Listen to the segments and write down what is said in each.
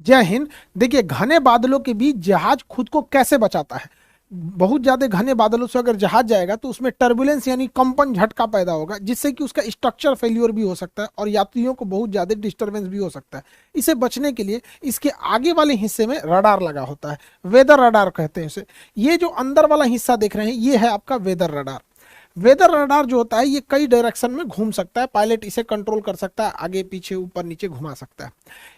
जय हिंद। देखिए, घने बादलों के बीच जहाज खुद को कैसे बचाता है। बहुत ज्यादा घने बादलों से अगर जहाज जाएगा तो उसमें टर्बुलेंस यानी कंपन झटका पैदा होगा, जिससे कि उसका स्ट्रक्चर फेल्योर भी हो सकता है और यात्रियों को बहुत ज्यादा डिस्टरबेंस भी हो सकता है। इसे बचने के लिए इसके आगे वाले हिस्से में रडार लगा होता है। वेदर रडार कहते हैं इसे। ये जो अंदर वाला हिस्सा देख रहे हैं ये है आपका वेदर रडार। वेदर रडार जो होता है ये कई डायरेक्शन में घूम सकता है। पायलट इसे कंट्रोल कर सकता है, आगे पीछे ऊपर नीचे घुमा सकता है।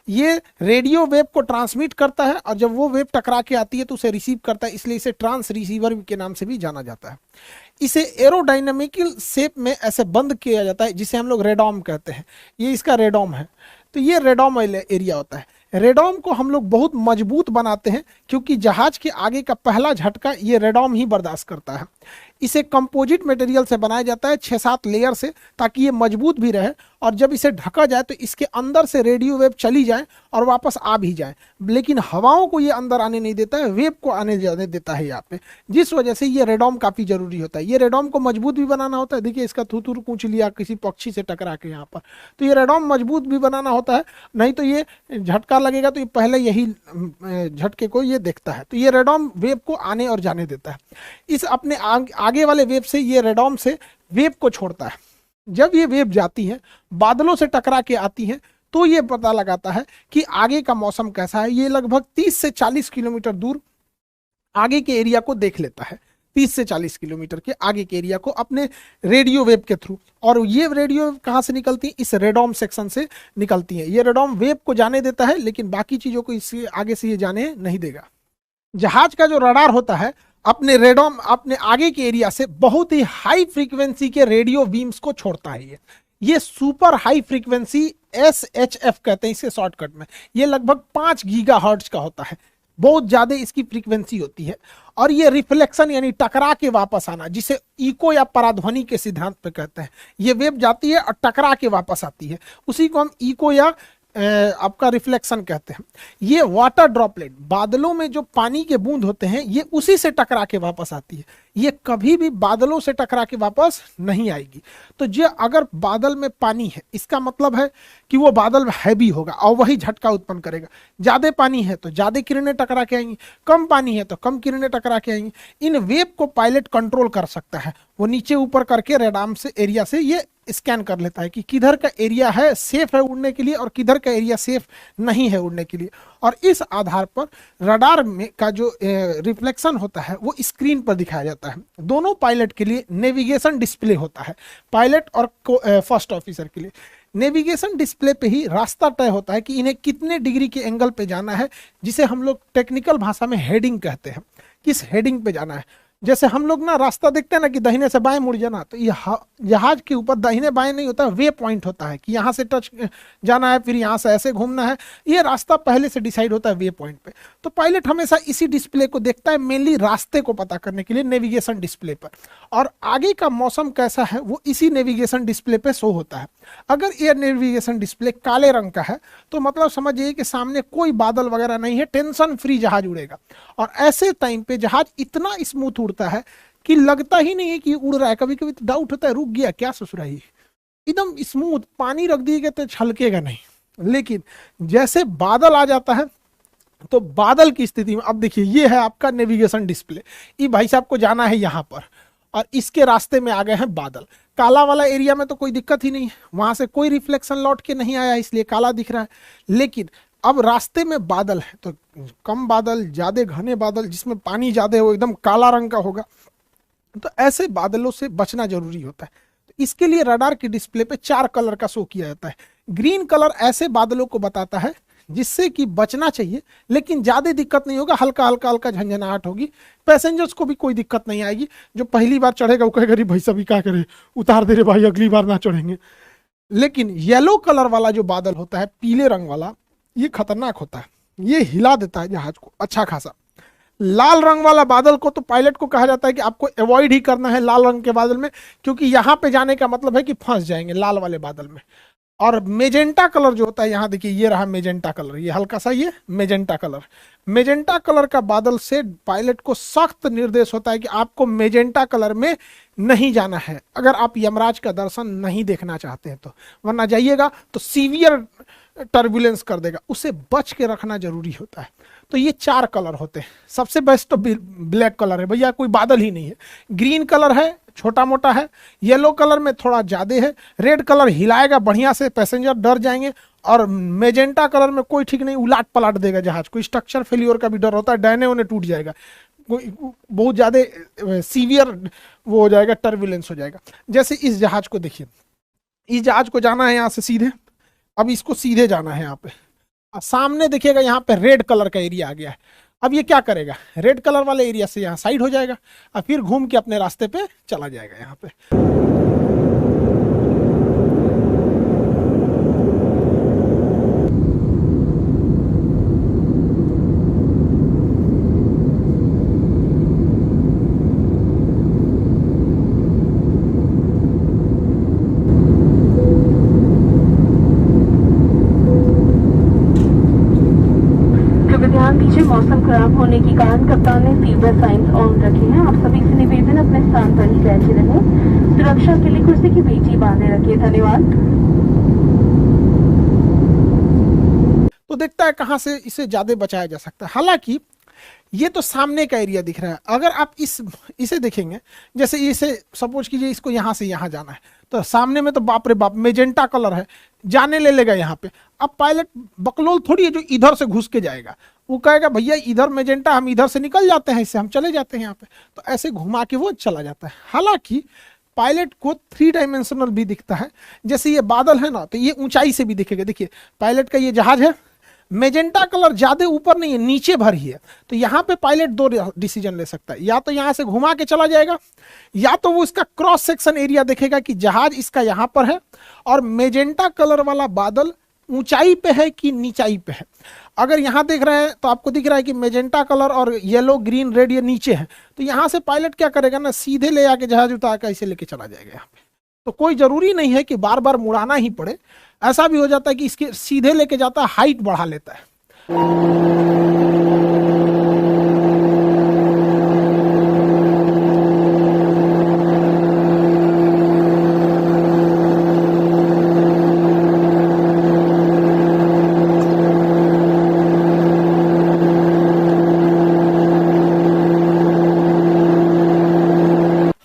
ये रेडियो वेव को ट्रांसमिट करता है और जब वो वेव टकरा के आती है तो उसे रिसीव करता है, इसलिए इसे ट्रांस रिसीवर के नाम से भी जाना जाता है। इसे एरोडायनेमिकल शेप में ऐसे बंद किया जाता है जिसे हम लोग रेडॉम कहते हैं। ये इसका रेडॉम है। तो ये रेडॉम एरिया होता है। रेडॉम को हम लोग बहुत मजबूत बनाते हैं क्योंकि जहाज के आगे का पहला झटका ये रेडॉम ही बर्दाश्त करता है। इसे कंपोजिट मटेरियल से बनाया जाता है 6-7 लेयर से, ताकि ये मजबूत भी रहे और जब इसे ढका जाए तो इसके अंदर से रेडियो वेव चली जाए और वापस आ भी जाए, लेकिन हवाओं को ये अंदर आने नहीं देता है, वेव को आने जाने देता है यहाँ पे। जिस वजह से ये रेडॉम काफी जरूरी होता है। ये रेडॉम को मजबूत भी बनाना होता है। देखिए, इसका थूथूर कूच लिया किसी पक्षी से टकरा के यहाँ पर, तो ये रेडॉम मजबूत भी बनाना होता है, नहीं तो ये झटका लगेगा तो ये पहले यही झटके को ये देखता है। तो ये रेडॉम वेव को आने और जाने देता है। इस अपने आगे वाले वेव से ये रेडॉम से वेव को छोड़ता है। जब ये वेव जाती है, बादलों से टकरा के आती है, तो ये पता लगाता है कि आगे का मौसम कैसा है। ये लगभग 30 से 40 किलोमीटर दूर आगे के एरिया को देख लेता है। 30 से 40 किलोमीटर के आगे के एरिया को अपने रेडियो वेव के थ्रू। और ये रेडियो वेव कहाँ से निकलती है? इस रेडॉम सेक्शन से निकलती है। ये रेडॉम वेव को जाने देता है, लेकिन बाकी चीजों को इससे आगे से ये जाने नहीं देगा। जहाज का जो रडार होता है अपने रेडॉम अपने आगे के एरिया से बहुत ही हाई फ्रीक्वेंसी के रेडियो बीम्स को छोड़ता है। ये सुपर हाई फ्रीक्वेंसी SHF कहते हैं इसे शॉर्टकट में। ये लगभग 5 गीगा हर्ट्ज का होता है। बहुत ज्यादा इसकी फ्रीक्वेंसी होती है। और ये रिफ्लेक्शन यानी टकरा के वापस आना, जिसे इको या पराध्वनि के सिद्धांत पे कहते हैं। ये वेव जाती है और टकरा के वापस आती है, उसी को हम इको या आपका रिफ्लेक्शन कहते हैं। ये वाटर ड्रॉपलेट, बादलों में जो पानी के बूंद होते हैं, ये उसी से टकरा के वापस आती है। ये कभी भी बादलों से टकरा के वापस नहीं आएगी। तो जो अगर बादल में पानी है, इसका मतलब है कि वो बादल हैवी होगा और वही झटका उत्पन्न करेगा। ज्यादा पानी है तो ज्यादा किरणें टकरा के आएंगी, कम पानी है तो कम किरणें टकरा के आएंगी। इन वेव को पायलट कंट्रोल कर सकता है। वो नीचे ऊपर करके रेडाम से एरिया से ये स्कैन कर लेता है कि किधर का एरिया है सेफ है उड़ने के लिए और किधर का एरिया सेफ नहीं है उड़ने के लिए। और इस आधार पर रडार में का जो रिफ्लेक्शन होता है वो स्क्रीन पर दिखाया जाता है। दोनों पायलट के लिए नेविगेशन डिस्प्ले होता है, पायलट और फर्स्ट ऑफिसर के लिए। नेविगेशन डिस्प्ले पे ही रास्ता तय होता है कि इन्हें कितने डिग्री के एंगल पे जाना है, जिसे हम लोग टेक्निकल भाषा में हेडिंग कहते हैं। किस हेडिंग पे जाना है। जैसे हम लोग ना रास्ता देखते हैं ना कि दाहिने से बाएं मुड़ जाना, तो ये जहाज के ऊपर दाहिने बाएं नहीं होता, वे पॉइंट होता है कि यहाँ से टच जाना है, फिर यहाँ से ऐसे घूमना है। ये रास्ता पहले से डिसाइड होता है वे पॉइंट पे। तो पायलट हमेशा इसी डिस्प्ले को देखता है, मेनली रास्ते को पता करने के लिए नेविगेशन डिस्प्ले पर। और आगे का मौसम कैसा है वो इसी नेविगेशन डिस्प्ले पे शो होता है। अगर ये नेविगेशन डिस्प्ले काले रंग का है तो मतलब समझिए कि सामने कोई बादल वगैरह नहीं है, टेंशन फ्री जहाज उड़ेगा। और ऐसे टाइम पे जहाज इतना स्मूथ उड़ता है कि लगता ही नहीं है कि उड़ रहा है। कभी कभी तो डाउट होता है, रुक गया क्या ससुरा, ही एकदम स्मूथ, पानी रख दिएगा तो छलकेगा नहीं। लेकिन जैसे बादल आ जाता है तो बादल की स्थिति में, अब देखिए ये है आपका नेविगेशन डिस्प्ले। ये भाई साहब को जाना है यहाँ पर और इसके रास्ते में आ गए हैं बादल। काला वाला एरिया में तो कोई दिक्कत ही नहीं है, वहां से कोई रिफ्लेक्शन लौट के नहीं आया इसलिए काला दिख रहा है। लेकिन अब रास्ते में बादल है तो कम बादल, ज्यादा घने बादल जिसमें पानी ज्यादा है वो एकदम काला रंग का होगा। तो ऐसे बादलों से बचना जरूरी होता है। तो इसके लिए रडार के डिस्प्ले पे 4 कलर का शो किया जाता है। ग्रीन कलर ऐसे बादलों को बताता है जिससे कि बचना चाहिए, लेकिन ज्यादा दिक्कत नहीं होगा, हल्का हल्का हल्का झंझनाहट होगी। पैसेंजर्स को भी कोई दिक्कत नहीं आएगी। जो पहली बार चढ़ेगा वो कहेगा भाई सभी क्या करे, उतार दे रे भाई, अगली बार ना चढ़ेंगे। लेकिन येलो कलर वाला जो बादल होता है, पीले रंग वाला, ये खतरनाक होता है। ये हिला देता है जहाज को अच्छा खासा। लाल रंग वाला बादल को तो पायलट को कहा जाता है कि आपको अवॉइड ही करना है लाल रंग के बादल में, क्योंकि यहां पे जाने का मतलब है कि फंस जाएंगे लाल वाले बादल में। और मेजेंटा कलर जो होता है, यहाँ देखिए ये रहा मेजेंटा कलर, ये हल्का सा ये मेजेंटा कलर। मेजेंटा कलर का बादल से पायलट को सख्त निर्देश होता है कि आपको मेजेंटा कलर में नहीं जाना है, अगर आप यमराज का दर्शन नहीं देखना चाहते हैं तो। वरना जाइएगा तो सीवियर टर्बुलेंस कर देगा, उसे बच के रखना जरूरी होता है। तो ये 4 कलर होते हैं। सबसे बेस्ट तो ब्लैक कलर है भैया, कोई बादल ही नहीं है। ग्रीन कलर है, छोटा मोटा है। येलो कलर में थोड़ा ज्यादा है। रेड कलर हिलाएगा बढ़िया से, पैसेंजर डर जाएंगे। और मेजेंटा कलर में कोई ठीक नहीं, उलाट पलाट देगा जहाज को। स्ट्रक्चर फेलियर का भी डर होता है, डैने उन्हें टूट जाएगा, कोई बहुत ज्यादा सीवियर वो हो जाएगा, टर्बुलेंस हो जाएगा। जैसे इस जहाज को देखिए, इस जहाज को जाना है यहाँ से सीधे, अब इसको सीधे जाना है यहाँ पे। सामने देखिएगा यहाँ पे रेड कलर का एरिया आ गया है। अब ये क्या करेगा, रेड कलर वाले एरिया से यहाँ साइड हो जाएगा और फिर घूम के अपने रास्ते पे चला जाएगा यहाँ पे। मौसम खराब होने के कारण कप्तान ने सीट साइंस ऑन रखे हैं। आप सभी से निवेदन अपने स्थान पर ही बैठे रहें। सुरक्षा के लिए कुर्सी की पेटी बांधे रखिए। धन्यवाद। तो देखता है कहां से इसे ज्यादा बचाया जा सकता है। हालांकि ये तो सामने का एरिया दिख रहा है। अगर आप इसे देखेंगे, जैसे इसे सपोज कीजिए इसको यहां से यहां जाना है, तो सामने में तो बाप रे बाप मेजेंटा कलर है, जाने ले लेगा यहाँ पे। अब पायलट बकलोल थोड़ी है जो इधर से घुस के जाएगा, वो कहेगा भैया इधर मेजेंटा, हम इधर से निकल जाते हैं, इससे हम चले जाते हैं यहाँ पे। तो ऐसे घुमा के वो चला जाता है। हालांकि पायलट को 3 डायमेंशनल भी दिखता है। जैसे ये बादल है ना, तो ये ऊंचाई से भी दिखेगा। देखिए पायलट का ये जहाज है, मेजेंटा कलर ज्यादा ऊपर नहीं है, नीचे भर ही है। तो यहाँ पे पायलट 2 डिसीजन ले सकता है, या तो यहाँ से घुमा के चला जाएगा, या तो वो इसका क्रॉस सेक्शन एरिया देखेगा कि जहाज इसका यहाँ पर है और मेजेंटा कलर वाला बादल ऊंचाई पे है कि नीचाई पे है। अगर यहाँ देख रहे हैं तो आपको दिख रहा है कि मेजेंटा कलर और येलो ग्रीन रेड ये नीचे है, तो यहाँ से पायलट क्या करेगा ना, सीधे ले आके जहाज उतार कर ऐसे लेके चला जाएगा यहाँ पे। तो कोई जरूरी नहीं है कि बार बार मुड़ाना ही पड़े। ऐसा भी हो जाता है कि इसके सीधे लेके जाता है, हाइट बढ़ा लेता है।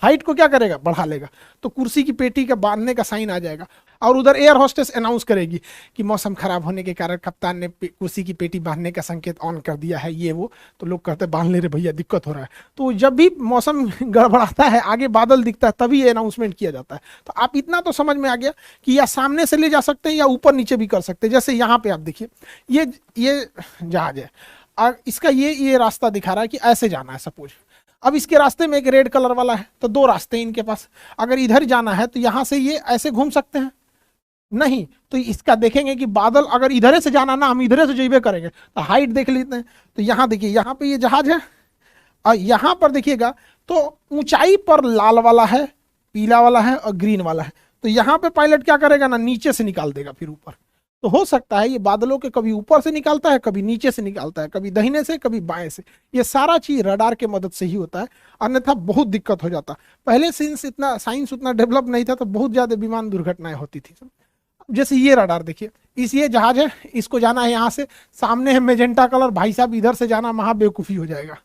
हाइट को क्या करेगा, बढ़ा लेगा। तो कुर्सी की पेटी का बांधने का साइन आ जाएगा और उधर एयर होस्टेस अनाउंस करेगी कि मौसम खराब होने के कारण कप्तान ने कुर्सी की पेटी बांधने का संकेत ऑन कर दिया है, ये वो। तो लोग कहते हैं बांध ले रे भैया, दिक्कत हो रहा है। तो जब भी मौसम गड़बड़ाता है, आगे बादल दिखता है, तभी ये अनाउंसमेंट किया जाता है। तो आप इतना तो समझ में आ गया कि या सामने से ले जा सकते हैं या ऊपर नीचे भी कर सकते हैं। जैसे यहाँ पे आप देखिए, ये जहाज है और इसका ये रास्ता दिखा रहा है कि ऐसे जाना है सपोज। अब इसके रास्ते में एक रेड कलर वाला है, तो 2 रास्ते हैं इनके पास। अगर इधर जाना है तो यहां से ये ऐसे घूम सकते हैं, नहीं तो इसका देखेंगे कि बादल अगर इधर से जाना ना, हम इधर से जेबे करेंगे। तो हाइट देख लेते हैं। तो यहाँ देखिए, यहाँ पे ये जहाज है और यहाँ पर देखिएगा तो ऊंचाई पर लाल वाला है, पीला वाला है और ग्रीन वाला है। तो यहाँ पे पायलट क्या करेगा ना, नीचे से निकाल देगा फिर ऊपर। तो हो सकता है ये बादलों के कभी ऊपर से निकालता है, कभी नीचे से निकालता है, कभी दाहिने से, कभी बाएं से। ये सारा चीज रडार के मदद से ही होता है, अन्यथा बहुत दिक्कत हो जाता। पहले साइंस उतना डेवलप नहीं था, तो बहुत ज्यादा विमान दुर्घटनाएं होती थी। जैसे ये रडार देखिए, ये जहाज है, इसको जाना है यहाँ से, सामने है मेजेंटा कलर, भाई साहब इधर से जाना महा बेवकूफी हो जाएगा।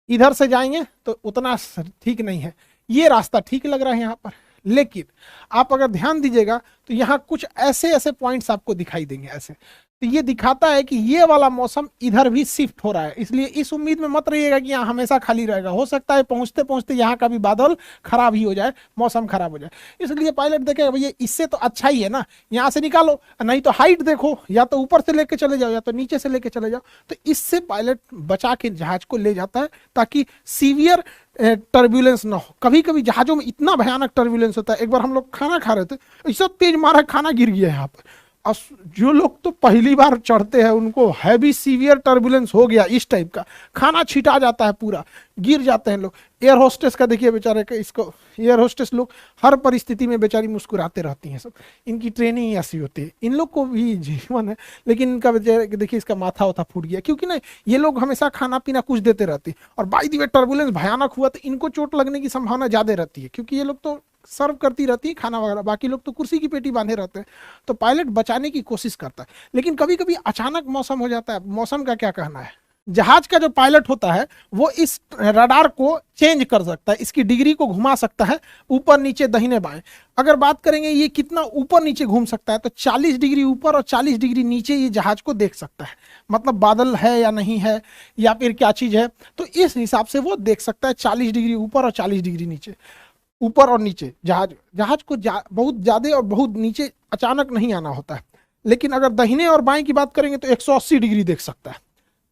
इधर से जाएंगे तो उतना ठीक नहीं है। ये रास्ता ठीक लग रहा है यहाँ पर, लेकिन आप अगर ध्यान दीजिएगा तो यहाँ कुछ ऐसे ऐसे पॉइंट्स आपको दिखाई देंगे ऐसे। तो ये दिखाता है कि ये वाला मौसम इधर भी शिफ्ट हो रहा है। इसलिए इस उम्मीद में मत रहिएगा कि यहाँ हमेशा खाली रहेगा। हो सकता है पहुंचते पहुंचते यहाँ का भी बादल खराब ही हो जाए, मौसम खराब हो जाए। इसलिए पायलट देखेगा भैया इससे तो अच्छा ही है ना, यहाँ से निकालो, नहीं तो हाइट देखो, या तो ऊपर से लेके चले जाओ या तो नीचे से लेके चले जाओ। तो इससे पायलट बचा के जहाज को ले जाता है ताकि सीवियर टर्बुलेंस ना हो। कभी कभी जहाजों में इतना भयानक टर्बुलेंस होता है। एक बार हम लोग खाना खा रहे थे, ऐसा तेज मारा खाना गिर गया यहाँ पर। और जो लोग तो पहली बार चढ़ते हैं उनको हैवी सीवियर टर्बुलेंस हो गया, इस टाइप का खाना छिटा जाता है, पूरा गिर जाते हैं लोग। एयर होस्टेस का देखिए बेचारे का, इसको एयर होस्टेस लोग हर परिस्थिति में बेचारी मुस्कुराते रहती हैं सब। इनकी ट्रेनिंग ऐसी होती है। इन लोग को भी जीवन है, लेकिन इनका देखिए इसका माथा उथा फूट गया, क्योंकि ना ये लोग हमेशा खाना पीना कुछ देते रहते हैं। और बाय द वे टर्बुलेंस भयानक हुआ तो इनको चोट लगने की संभावना ज्यादा रहती है, क्योंकि ये लोग तो सर्व करती रहती है खाना वगैरह, बाकी लोग तो कुर्सी की पेटी बांधे रहते हैं। तो पायलट बचाने की कोशिश करता है, लेकिन कभी कभी अचानक मौसम हो जाता है। मौसम का क्या कहना है? जहाज का जो पायलट होता है वो इस रडार को चेंज कर सकता है, इसकी डिग्री को घुमा सकता है ऊपर नीचे दाहिने बाएं। अगर बात करेंगे ये कितना ऊपर नीचे घूम सकता है, तो 40 डिग्री ऊपर और 40 डिग्री नीचे ये जहाज को देख सकता है। मतलब बादल है या नहीं है, या फिर क्या चीज है, तो इस हिसाब से वो देख सकता है 40 डिग्री ऊपर और 40 डिग्री नीचे। ऊपर और नीचे जहाज को बहुत ज्यादा और बहुत नीचे अचानक नहीं आना होता है। लेकिन अगर दाहिने और बाएं की बात करेंगे तो 180 डिग्री देख सकता है,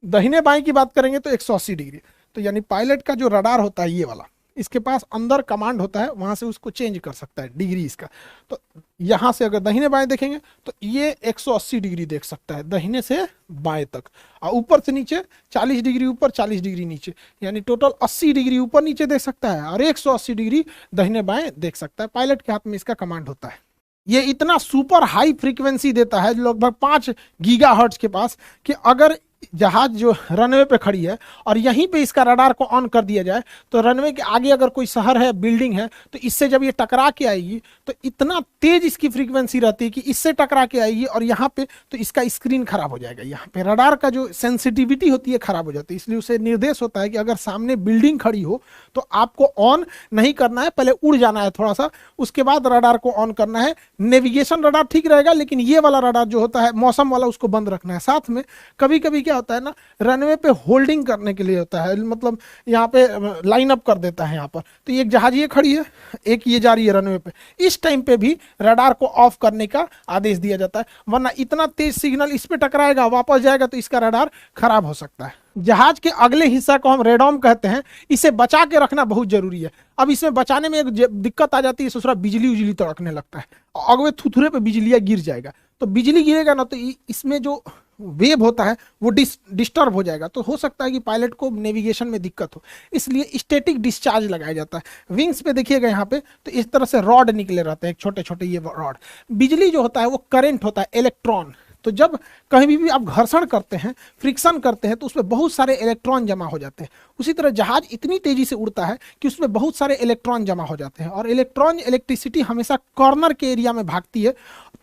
दाहिने बाएं की बात करेंगे तो 180 डिग्री। तो यानी पायलट का जो रडार होता है ये वाला, इसके पास अंदर कमांड होता है, वहां से उसको चेंज कर सकता है डिग्री इसका। तो यहां से अगर दाहिने बाएं देखेंगे तो ये 180 डिग्री देख सकता है दाहिने से बाएं तक, और ऊपर से नीचे 40 डिग्री ऊपर 40 डिग्री नीचे, यानी टोटल 80 डिग्री ऊपर नीचे देख सकता है और 180 डिग्री दाहिने बाएं देख सकता है। पायलट के हाथ में इसका कमांड होता है। ये इतना सुपर हाई फ्रीक्वेंसी देता है लगभग 5 गीगाहर्ट्ज के पास, कि अगर जहाज जो रनवे पे खड़ी है और यहीं पे इसका रडार को ऑन कर दिया जाए, तो रनवे के आगे अगर कोई शहर है, बिल्डिंग है, तो इससे जब ये टकरा के आएगी तो इतना तेज इसकी फ्रीक्वेंसी रहती है कि इससे टकरा के आएगी और यहाँ पे तो इसका स्क्रीन खराब हो जाएगा। यहाँ पे रडार का जो सेंसिटिविटी होती है खराब हो जाती है, इसलिए उसे निर्देश होता है कि अगर सामने बिल्डिंग खड़ी हो तो आपको ऑन नहीं करना है, पहले उड़ जाना है थोड़ा सा, उसके बाद रडार को ऑन करना है। नेविगेशन रडार ठीक रहेगा, लेकिन ये वाला रडार जो होता है मौसम वाला, उसको बंद रखना है। साथ में कभी कभी क्या होता है ना, रनवे पे होल्डिंग करने के लिए होता है, मतलब यहाँ पे लाइन अप कर देता है यहाँ पर, तो एक जहाज ये खड़ी है, एक ये जा रही है रनवे पे, इस टाइम पे भी रडार को ऑफ करने का आदेश दिया जाता है, वरना इतना तेज सिग्नल इस पे टकराएगा, वापस जाएगा तो इसका रडार खराब हो सकता है। जहाज के अगले हिस्सा को हम रेडॉम कहते हैं, इसे बचा के रखना बहुत जरूरी है। अब इसमें बचाने में एक दिक्कत आ जाती है, ससुरा बिजली उजली तड़कने लगता है, अगवे थुथुरे पे बिजलियां गिर जाएगा, तो बिजली गिरेगा ना तो इसमें जो वेव होता है वो डिस्टर्ब हो जाएगा, तो हो सकता है कि पायलट को नेविगेशन में दिक्कत हो। इसलिए स्टैटिक डिस्चार्ज लगाया जाता है। विंग्स पे देखिएगा यहाँ पे तो इस तरह से रॉड निकले रहते हैं, छोटे छोटे ये रॉड। बिजली जो होता है वो करंट होता है, इलेक्ट्रॉन। तो जब कहीं भी आप घर्षण करते हैं, फ्रिक्शन करते हैं, तो उसमें बहुत सारे इलेक्ट्रॉन जमा हो जाते हैं। उसी तरह जहाज इतनी तेजी से उड़ता है कि उसमें बहुत सारे इलेक्ट्रॉन जमा हो जाते हैं, और इलेक्ट्रॉन इलेक्ट्रिसिटी हमेशा कॉर्नर के एरिया में भागती है,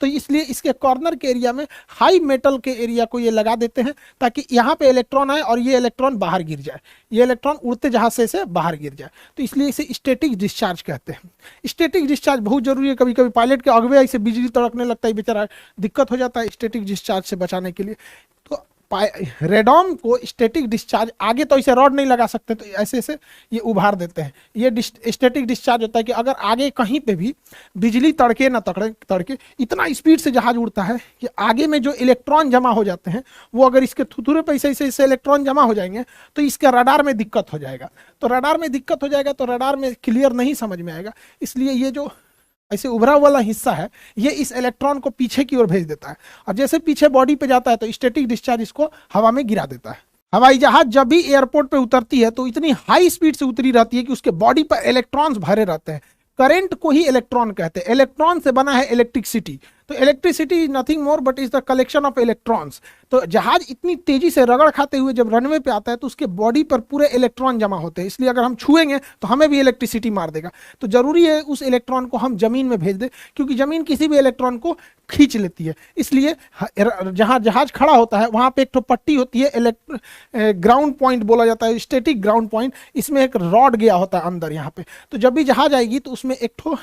तो इसलिए इसके कॉर्नर के एरिया में हाई मेटल के एरिया को ये लगा देते हैं, ताकि यहाँ पे इलेक्ट्रॉन आए और ये इलेक्ट्रॉन बाहर गिर जाए, ये इलेक्ट्रॉन उड़ते जहाज से बाहर गिर जाए। तो इसलिए इसे स्टैटिक डिस्चार्ज कहते हैं। स्टैटिक डिस्चार्ज बहुत जरूरी है। कभी कभी पायलट के अगवे ऐसे बिजली तड़कने लगता है, बेचारा दिक्कत हो जाता है स्टैटिक डिस्चार्ज से बचाने के लिए। तो रेडॉम को स्टैटिक डिस्चार्ज, आगे तो इसे रॉड नहीं लगा सकते, तो ऐसे ऐसे ये उभार देते हैं। ये स्टैटिक डिस्चार्ज होता है कि अगर आगे कहीं पे भी बिजली तड़के ना तड़के, इतना स्पीड से जहाज उड़ता है कि आगे में जो इलेक्ट्रॉन जमा हो जाते हैं वो अगर इसके थुथुरे पे ऐसे इलेक्ट्रॉन जमा हो जाएंगे तो इसके रडार में दिक्कत हो जाएगा। तो रडार में दिक्कत हो जाएगा तो रडार में क्लियर नहीं समझ में आएगा, इसलिए ये जो ऐसे उभरा वाला हिस्सा है ये इस इलेक्ट्रॉन को पीछे की ओर भेज देता है, और जैसे पीछे बॉडी पे जाता है तो स्टैटिक डिस्चार्ज इसको हवा में गिरा देता है। हवाई जहाज जब भी एयरपोर्ट पे उतरती है तो इतनी हाई स्पीड से उतरी रहती है कि उसके बॉडी पर इलेक्ट्रॉन्स भरे रहते हैं। करंट को ही इलेक्ट्रॉन कहते हैं। इलेक्ट्रॉन से बना है इलेक्ट्रिसिटी, तो electricity is nothing more but is the collection of electrons. तो जहाज इतनी तेजी से रगड़ खाते हुए जब रनवे पे आता है तो उसके बॉडी पर पूरे इलेक्ट्रॉन जमा होते हैं, इसलिए अगर हम छुएंगे तो हमें भी इलेक्ट्रिसिटी मार देगा। तो जरूरी है उस इलेक्ट्रॉन को हम जमीन में भेज दें, क्योंकि जमीन किसी भी इलेक्ट्रॉन को खींच लेती है। इसलिए जहां जहाज खड़ा होता है वहां पे एक ठो पट्टी होती है, ग्राउंड पॉइंट बोला जाता है, स्टैटिक ग्राउंड पॉइंट। इसमें एक रॉड गया होता है अंदर यहाँ पे, तो जब भी जहाज आएगी तो उसमें एक ठो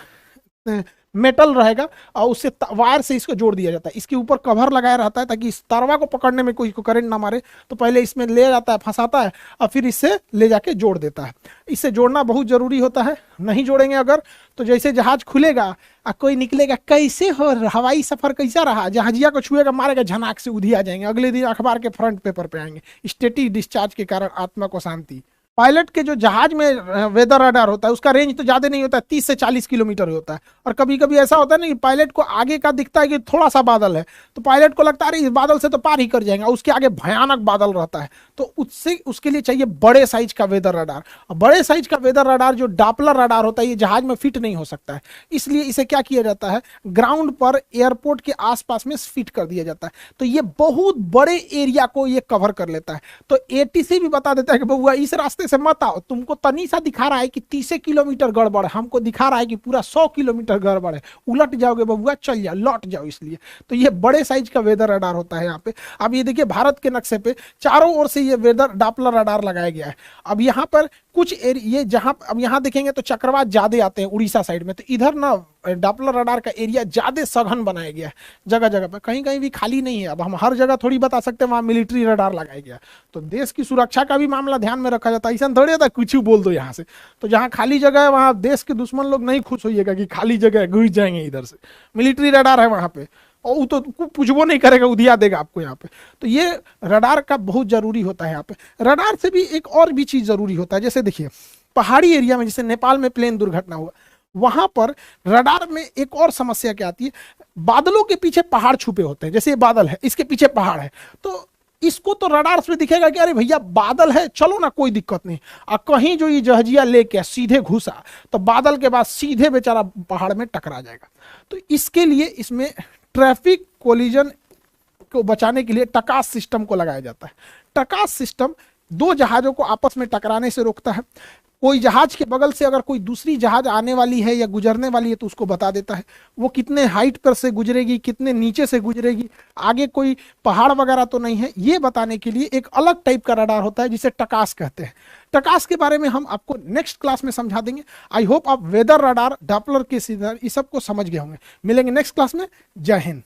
मेटल रहेगा और उससे वायर से इसको जोड़ दिया जाता है। इसके ऊपर कवर लगाया रहता है ताकि इस तारवा को पकड़ने में कोई को करंट ना मारे, तो पहले इसमें ले जाता है, फंसाता है और फिर इससे ले जाके जोड़ देता है। इससे जोड़ना बहुत जरूरी होता है, नहीं जोड़ेंगे अगर तो जैसे जहाज खुलेगा और कोई निकलेगा, कैसे हो हवाई सफर कैसा रहा, जहाजिया को छुएगा मारेगा, झनाक से उधिया जाएंगे, अगले दिन अखबार के फ्रंट पेपर पे आएंगे। स्टैटिक डिस्चार्ज के कारण आत्मा को शांति। पायलट के जो जहाज में वेदर रडार होता है उसका रेंज तो ज्यादा नहीं होता है, 30 से 40 किलोमीटर होता है। और कभी कभी ऐसा होता है ना कि पायलट को आगे का दिखता है कि थोड़ा सा बादल है, तो पायलट को लगता है इस बादल से तो पार ही कर जाएंगे, उसके आगे भयानक बादल रहता है, तो उसके लिए चाहिए बड़े साइज का वेदर रडार। बड़े साइज का वेदर रडार जो डॉपलर रडार होता है ये जहाज में फिट नहीं हो सकता है, इसलिए इसे क्या किया जाता है, ग्राउंड पर एयरपोर्ट के आसपास में फिट कर दिया जाता है। तो ये बहुत बड़े एरिया को ये कवर कर लेता है। तो एटीसी भी बता देता है कि बउआ इस रास्ते रास्ते से मत आओ, तुमको तनी सा दिखा रहा है कि 30 किलोमीटर गड़बड़ है, हमको दिखा रहा है कि पूरा 100 किलोमीटर गड़बड़ है, उलट जाओगे बबुआ, चल जाओ, लौट जाओ। इसलिए तो ये बड़े साइज का वेदर रडार होता है यहाँ पे। अब ये देखिए भारत के नक्शे पे चारों ओर से ये वेदर डॉपलर रडार लगाया गया है। अब यहाँ पर कुछ ये जहां अब यहाँ देखेंगे तो चक्रवात ज्यादा आते हैं उड़ीसा साइड में, तो इधर ना डॉपलर रडार का एरिया ज्यादा सघन बनाया गया है जगह जगह पे, कहीं कहीं भी खाली नहीं है। अब हम हर जगह थोड़ी बता सकते हैं वहां मिलिट्री रडार लगाया गया, तो देश की सुरक्षा का भी मामला ध्यान में रखा जाता है। ऐसा थोड़ी होता कुछ बोल दो यहाँ से, तो जहाँ खाली जगह है वहां देश के दुश्मन लोग नहीं खुश होइएगा कि खाली जगह है घुस जाएंगे इधर से, मिलिट्री रडार है वहां पे, और वो तो पूछबो नहीं करेगा, उधिया देगा आपको यहाँ पे। तो ये रडार का बहुत जरूरी होता है यहाँ पे। रडार से भी एक और भी चीज जरूरी होता है, जैसे देखिए पहाड़ी एरिया में, जैसे नेपाल में प्लेन दुर्घटना हुआ, वहां पर रडार में एक और समस्या क्या आती है, बादलों के पीछे पहाड़ छुपे होते हैं, जैसे ये बादल है इसके पीछे पहाड़ है, तो इसको तो रडार से दिखेगा कि अरे भैया बादल है, चलो ना कोई दिक्कत नहीं। और कहीं जो ये जहाजिया लेके सीधे घुसा तो बादल के बाद सीधे बेचारा पहाड़ में टकरा जाएगा। तो इसके लिए इसमें ट्रैफिक कोलिजन को बचाने के लिए टकास सिस्टम को लगाया जाता है। टकास सिस्टम दो जहाजों को आपस में टकराने से रोकता है। कोई जहाज के बगल से अगर कोई दूसरी जहाज आने वाली है या गुजरने वाली है तो उसको बता देता है, वो कितने हाइट पर से गुजरेगी, कितने नीचे से गुजरेगी, आगे कोई पहाड़ वगैरह तो नहीं है, ये बताने के लिए एक अलग टाइप का रडार होता है जिसे टकास कहते हैं। टकास के बारे में हम आपको नेक्स्ट क्लास में समझा देंगे। आई होप आप वेदर रडार, डॉपलर के सिग्नल, इस सब को समझ गए होंगे। मिलेंगे नेक्स्ट क्लास में। जय हिंद।